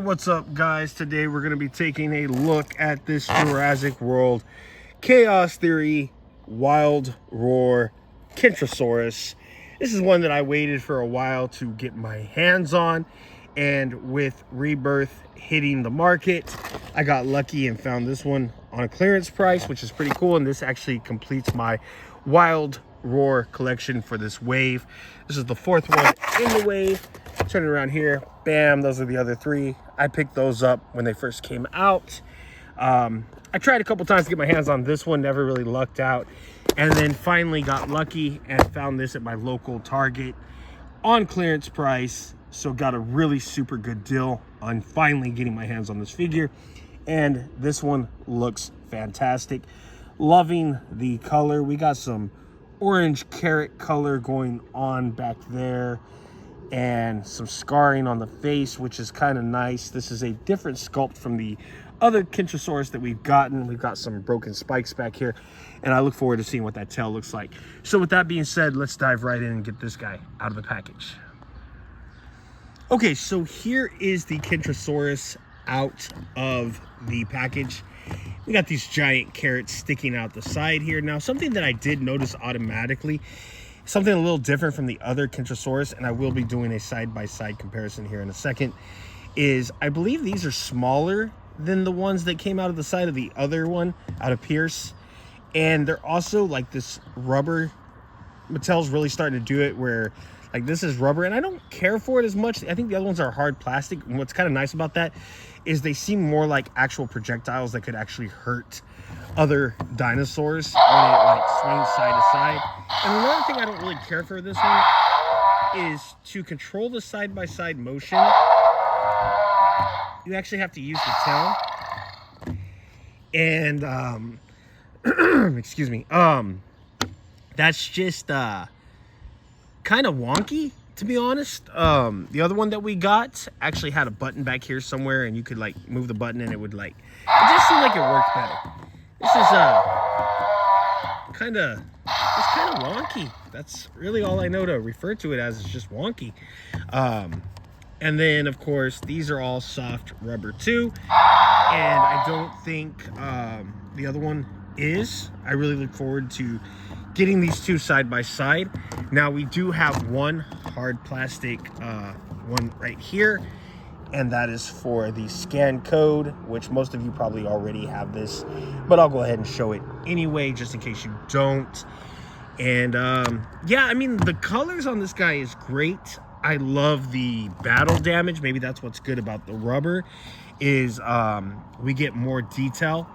What's up, guys? Today we're going to be taking a look at this Jurassic World Chaos Theory Wild Roar Kentrosaurus. This is one that I waited for a while to get my hands on, and with Rebirth hitting the market, I got lucky and found this one on a clearance price, which is pretty cool. And this actually completes my Wild Roar collection for this wave. This is the fourth one in the wave. Turn it around here, bam, those are the other three. I picked those up when they first came out. I tried a couple times to get my hands on this one, never really lucked out, and then finally got lucky and found this at my local Target on clearance price. So got a really super good deal on finally getting my hands on this figure, and this one looks fantastic. Loving the color. We got some orange carrot color going on back there and some scarring on the face, which is kind of nice. This is a different sculpt from the other Kentrosaurus that we've gotten. We've got some broken spikes back here, and I look forward to seeing what that tail looks like. So with that being said, let's dive right in and get this guy out of the package. Okay, so here is the Kentrosaurus out of the package. We got these giant carrots sticking out the side here. Now, something that I did notice automatically, something a little different from the other Kentrosaurus, and I will be doing a side-by-side comparison here in a second, is I believe these are smaller than the ones that came out of the side of the other one, out of Pierce. And they're also like this rubber. Mattel's really starting to do it where like this is rubber, and I don't care for it as much. I think the other ones are hard plastic, and what's kind of nice about that is they seem more like actual projectiles that could actually hurt other dinosaurs when it like swings side to side. And another thing I don't really care for this one is to control the side-by-side motion, you actually have to use the tail. And excuse me, that's just kind of wonky, to be honest. The other one that we got actually had a button back here somewhere, and you could like move the button and it would like, it just seemed like it worked better. This is kind of wonky. That's really all I know to refer to it as, is just wonky. And then of course these are all soft rubber too, and I don't think the other one is. I really look forward to getting these two side by side. Now we do have one hard plastic one right here, and that is for the scan code, which most of you probably already have this, but I'll go ahead and show it anyway just in case you don't. And yeah, I mean, the colors on this guy is great. I love the battle damage. Maybe that's what's good about the rubber, is we get more detail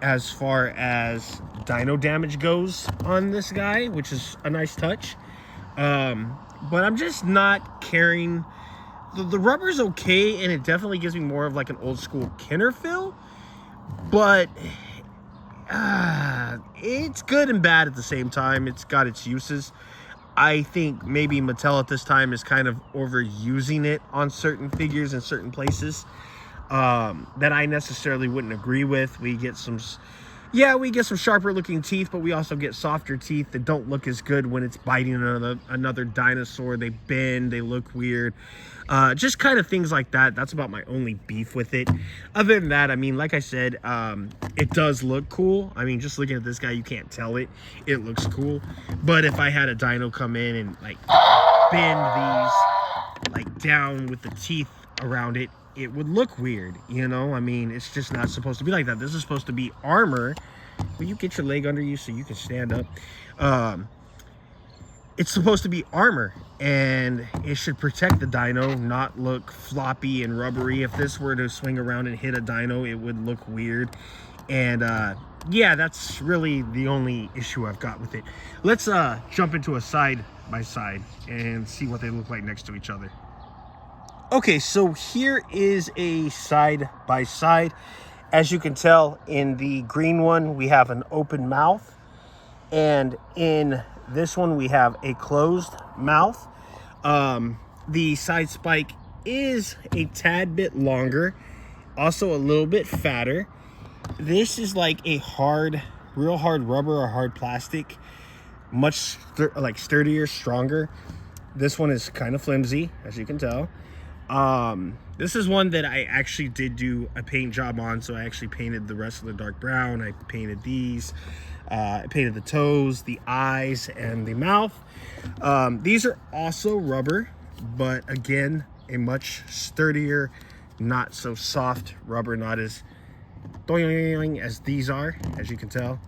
as far as dino damage goes on this guy, which is a nice touch. But I'm just not caring. The rubber's okay, and it definitely gives me more of like an old school Kenner feel, but it's good and bad at the same time. It's got its uses. I think maybe Mattel at this time is kind of overusing it on certain figures in certain places that I necessarily wouldn't agree with. We get some sharper looking teeth, but we also get softer teeth that don't look as good when it's biting another dinosaur. They bend, they look weird. Just kind of things like that. That's about my only beef with it. Other than that, I mean, like I said, it does look cool. I mean, just looking at this guy, you can't tell it looks cool. But if I had a dino come in and like bend these like down with the teeth around it, it would look weird, you know? I mean, it's just not supposed to be like that. This is supposed to be armor. Will you get your leg under you so you can stand up? It's supposed to be armor, and it should protect the dino, not look floppy and rubbery. If this were to swing around and hit a dino, it would look weird. And yeah, that's really the only issue I've got with it. Let's jump into a side by side and see what they look like next to each other. Okay, so here is a side by side. As you can tell, in the green one we have an open mouth, and in this one we have a closed mouth. The side spike is a tad bit longer, also a little bit fatter. This is like a real hard rubber or hard plastic, much sturdier, stronger. This one is kind of flimsy, as you can tell. This is one that I actually did do a paint job on, so I actually painted the rest of the dark brown. I painted these, I painted the toes, the eyes, and the mouth. These are also rubber, but again, a much sturdier, not so soft rubber, not as doing as these are. As you can tell,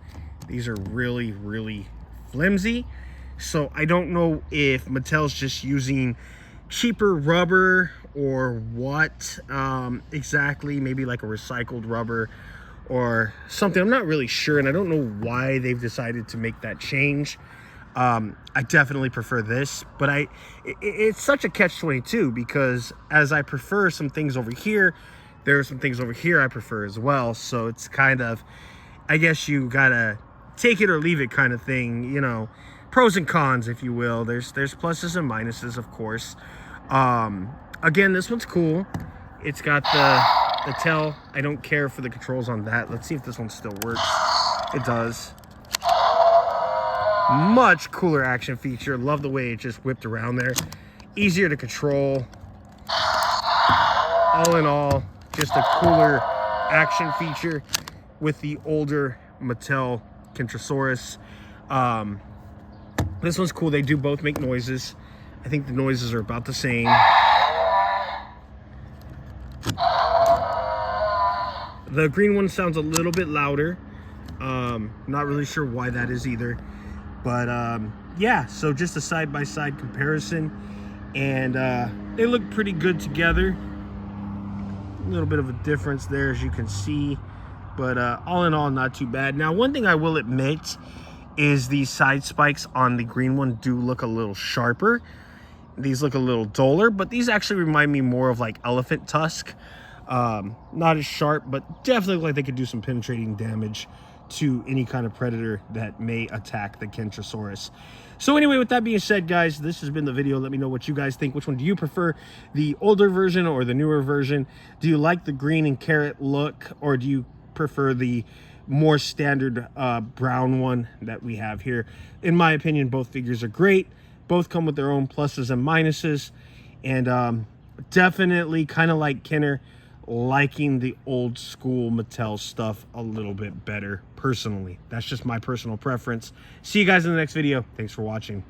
these are really, really flimsy. So I don't know if Mattel's just using cheaper rubber or what exactly, maybe like a recycled rubber or something. I'm not really sure, and I don't know why they've decided to make that change. I definitely prefer this, but it's such a catch-22 because as I prefer some things over here, there are some things over here I prefer as well. So it's kind of, I guess you gotta take it or leave it kind of thing, you know, pros and cons, if you will. There's pluses and minuses, of course. Again, this one's cool. It's got the tail. I don't care for the controls on that. Let's see if this one still works. It does. Much cooler action feature. Love the way it just whipped around there. Easier to control. All in all, just a cooler action feature with the older Mattel Kentrosaurus. This one's cool. They do both make noises. I think the noises are about the same. The green one sounds a little bit louder. Not really sure why that is either. But yeah, so just a side-by-side comparison. And they look pretty good together. A little bit of a difference there, as you can see. But all in all, not too bad. Now, one thing I will admit is these side spikes on the green one do look a little sharper. These look a little duller, but these actually remind me more of like elephant tusk. Not as sharp, but definitely look like they could do some penetrating damage to any kind of predator that may attack the Kentrosaurus. So anyway, with that being said, guys, this has been the video. Let me know what you guys think. Which one do you prefer, the older version or the newer version? Do you like the green and carrot look, or do you prefer the more standard brown one that we have here? In my opinion, both figures are great. Both come with their own pluses and minuses, and definitely kind of like Kenner, liking the old school Mattel stuff a little bit better personally. That's just my personal preference. See you guys in the next video. Thanks for watching.